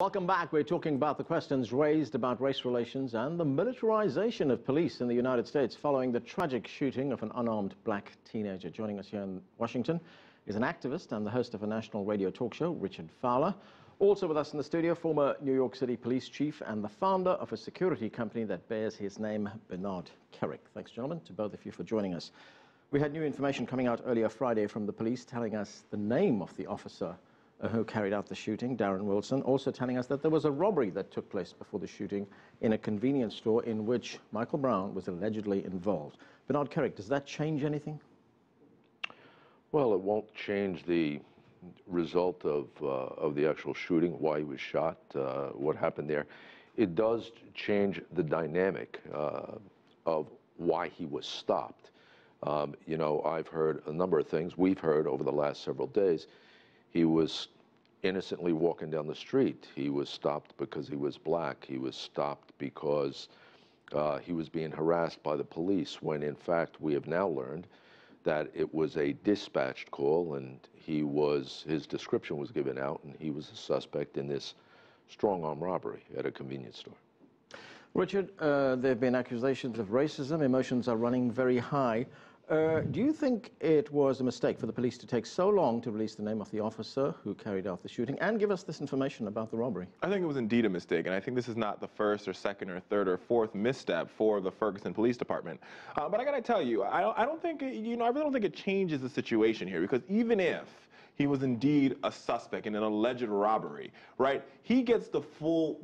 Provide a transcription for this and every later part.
Welcome back. We're talking about the questions raised about race relations and the militarization of police in the United States following the tragic shooting of an unarmed black teenager. Joining us here in Washington is an activist and the host of a national radio talk show, Richard Fowler. Also with us in the studio, former New York City police chief and the founder of a security company that bears his name, Bernard Kerik. Thanks, gentlemen, to both of you for joining us. We had new information coming out earlier Friday from the police telling us the name of the officer who carried out the shooting, Darren Wilson, also telling us that there was a robbery that took place before the shooting in a convenience store in which Michael Brown was allegedly involved. Bernard Kerik, does that change anything? Well, it won't change the result of the actual shooting, why he was shot, what happened there. It does change the dynamic of why he was stopped. You know, I've heard a number of things. We've heard over the last several days. He was innocently walking down the street. He was stopped because he was black. He was stopped because he was being harassed by the police, when in fact we have now learned that it was a dispatched call, and his description was given out, and he was a suspect in this strong-arm robbery at a convenience store. Richard, there have been accusations of racism. Emotions are running very high. Do you think it was a mistake for the police to take so long to release the name of the officer who carried out the shooting and give us this information about the robbery? I think it was indeed a mistake, and I think this is not the first or second or third or fourth misstep for the Ferguson Police Department. But I got to tell you, I don't think, I really don't think it changes the situation here, because even if he was indeed a suspect in an alleged robbery, right? He gets the full,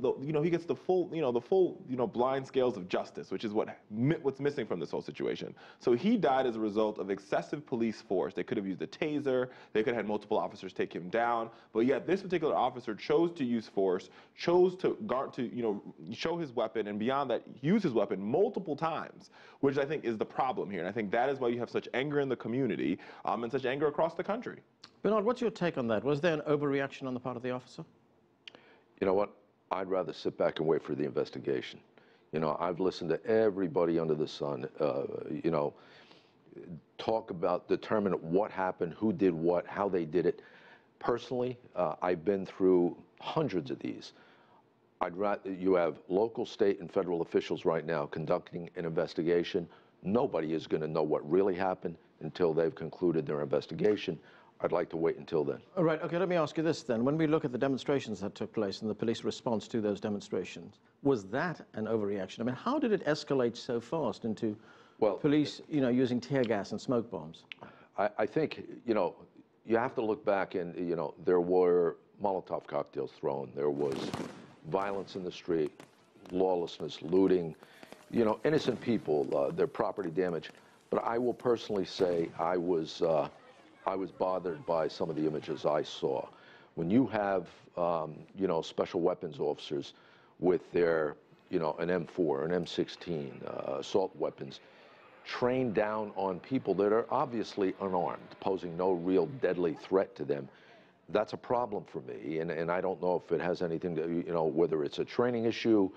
blind scales of justice, which is what's missing from this whole situation. So he died as a result of excessive police force. They could have used a taser. They could have had multiple officers take him down. But yet this particular officer chose to use force, chose to show his weapon, and beyond that, use his weapon multiple times, which I think is the problem here. And I think that is why you have such anger in the community and such anger across the country. Bernard, what's your take on that? Was there an overreaction on the part of the officer? You know what? I'd rather sit back and wait for the investigation. You know, I've listened to everybody under the sun, talk about, determine what happened, who did what, how they did it. Personally, I've been through hundreds of these. I'd rather, you have local, state, and federal officials right now conducting an investigation. Nobody is going to know what really happened until they've concluded their investigation. I'd like to wait until then. All right, okay, let me ask you this then. When we look at the demonstrations that took place and the police response to those demonstrations, was that an overreaction? I mean, how did it escalate so fast into police, using tear gas and smoke bombs? I think, you have to look back and, there were Molotov cocktails thrown. There was violence in the street, lawlessness, looting, innocent people, their property damage. But I will personally say I was bothered by some of the images I saw. When you have, special weapons officers with their, an M4, an M16, assault weapons, trained down on people that are obviously unarmed, posing no real deadly threat to them, that's a problem for me. And I don't know if it has anything to, whether it's a training issue,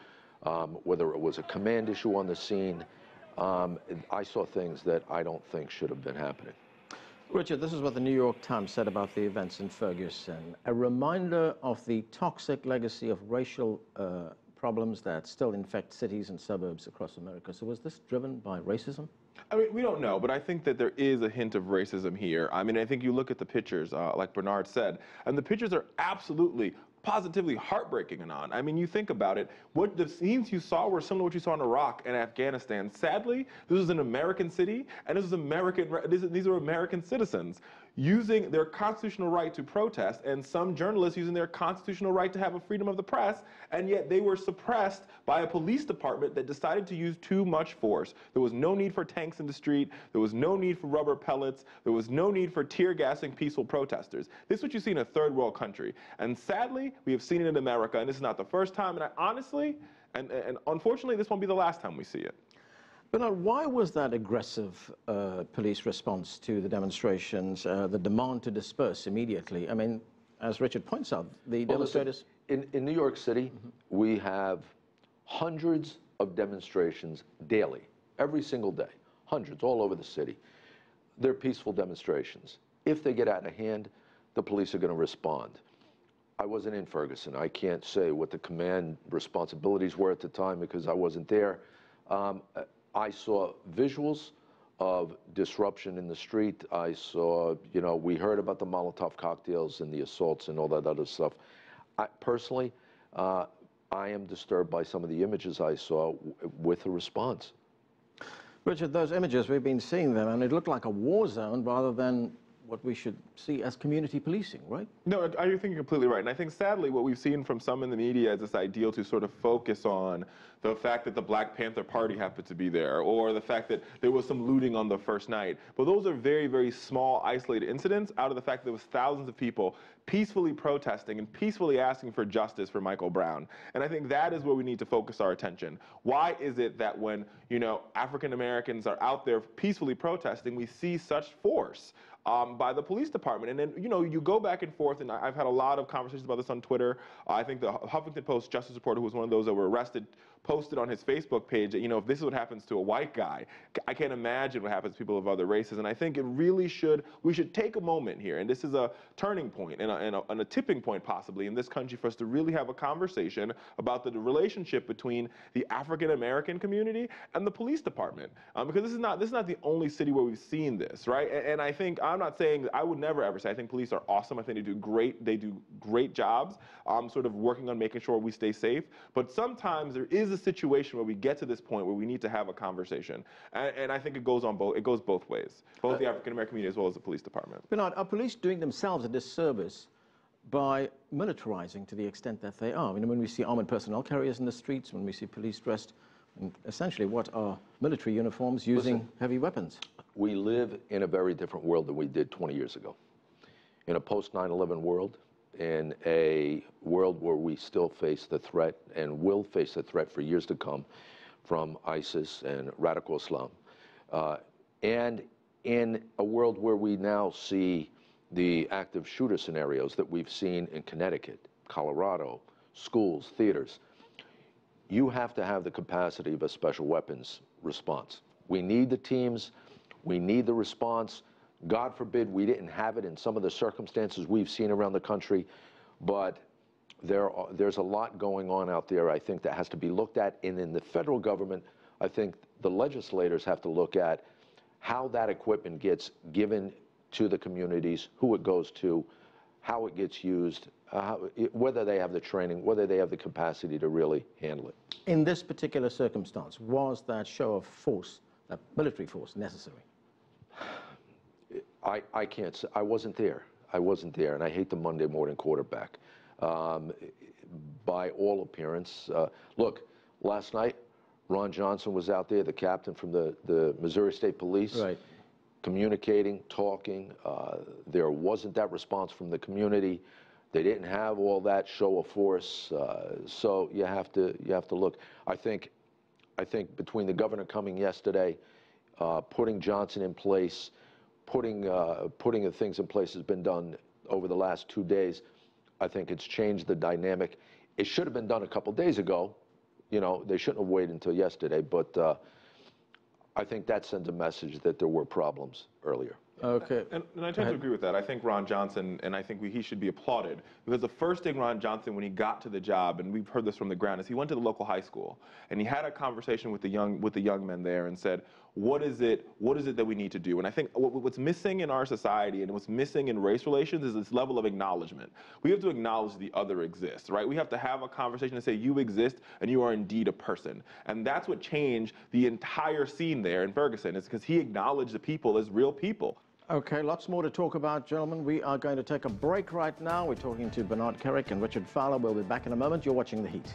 whether it was a command issue on the scene. I saw things that I don't think should have been happening. Richard, this is what the New York Times said about the events in Ferguson. A reminder of the toxic legacy of racial problems that still infect cities and suburbs across America. So was this driven by racism? I mean, we don't know, but I think that there is a hint of racism here. I mean, I think you look at the pictures, like Bernard said, and the pictures are absolutely positively heartbreaking, Anand. I mean, you think about it, what the scenes you saw were similar to what you saw in Iraq and Afghanistan. Sadly, this was an American city, and these are American citizens using their constitutional right to protest, and some journalists using their constitutional right to have a freedom of the press, and yet they were suppressed by a police department that decided to use too much force. There was no need for tanks in the street. There was no need for rubber pellets. There was no need for tear gassing peaceful protesters. This is what you see in a third world country. And sadly, we have seen it in America, and this is not the first time, and honestly, and unfortunately, this won't be the last time we see it. Bernard, why was that aggressive police response to the demonstrations, the demand to disperse immediately? I mean, as Richard points out, the demonstrators... Listen, in New York City, we have hundreds of demonstrations daily, every single day, hundreds all over the city. They're peaceful demonstrations. If they get out of hand, the police are going to respond. I wasn't in Ferguson. I can't say what the command responsibilities were at the time because I wasn't there. I saw visuals of disruption in the street. I saw, we heard about the Molotov cocktails and the assaults and all that other stuff. Personally, I am disturbed by some of the images I saw with the response. Richard, those images, we've been seeing them, and it looked like a war zone rather than what we should see as community policing, right? No, I think you're completely right. And I think, sadly, what we've seen from some in the media is this ideal to sort of focus on the fact that the Black Panther Party happened to be there, or the fact that there was some looting on the first night. But those are very, very small, isolated incidents out of the fact that there was thousands of people peacefully protesting and peacefully asking for justice for Michael Brown. And I think that is where we need to focus our attention. Why is it that when, African Americans are out there peacefully protesting, we see such force by the police department? And then, you go back and forth, and I've had a lot of conversations about this on Twitter. I think the Huffington Post justice reporter, who was one of those that were arrested, posted on his Facebook page that, if this is what happens to a white guy, I can't imagine what happens to people of other races. And I think we should take a moment here, and this is a turning point and a tipping point possibly in this country for us to really have a conversation about the relationship between the African American community and the police department. Because this is not the only city where we've seen this, right? And I think, I'm not saying, I would never ever say, I think police are awesome. I think they do great jobs, sort of working on making sure we stay safe. But sometimes there is a situation where we get to this point where we need to have a conversation. And I think it goes both ways, both the African American community as well as the police department. Bernard, are police doing themselves a disservice by militarizing to the extent that they are? When we see armored personnel carriers in the streets, when we see police dressed in essentially what are military uniforms using heavy weapons. We live in a very different world than we did 20 years ago. In a post-9/11 world, in a world where we still face the threat and will face the threat for years to come from ISIS and radical Islam. And in a world where we now see the active shooter scenarios that we've seen in Connecticut, Colorado, schools, theaters, you have to have the capacity of a special weapons response. We need the teams, we need the response. God forbid we didn't have it in some of the circumstances we've seen around the country, but there's a lot going on out there, I think, that has to be looked at. And in the federal government, I think the legislators have to look at how that equipment gets given to the communities, who it goes to, how it gets used, whether they have the training, whether they have the capacity to really handle it. In this particular circumstance, was that show of force, that military force, necessary? I can't say. I wasn't there. I wasn't there, and I hate the Monday morning quarterback. By all appearance, look, last night, Ron Johnson was out there, the captain from the Missouri State Police, right, communicating, talking. There wasn't that response from the community. They didn't have all that show of force. So you have to look. I think between the governor coming yesterday, putting Johnson in place, putting the things in place has been done over the last 2 days. I think it's changed the dynamic. It should have been done a couple days ago. They shouldn't have waited until yesterday, but I think that sends a message that there were problems earlier. Okay. And I tend to agree with that. I think Ron Johnson, and I think he should be applauded, because the first thing Ron Johnson, when he got to the job, and we've heard this from the ground, is he went to the local high school and he had a conversation with the young men there and said, what is it that we need to do? And I think what's missing in our society and what's missing in race relations is this level of acknowledgement. We have to acknowledge the other exists, right? We have to have a conversation and say, you exist and you are indeed a person. And that's what changed the entire scene there in Ferguson, is because he acknowledged the people as real people. Okay, lots more to talk about, gentlemen. We are going to take a break right now. We're talking to Bernard Kerik and Richard Fowler. We'll be back in a moment. You're watching The Heat.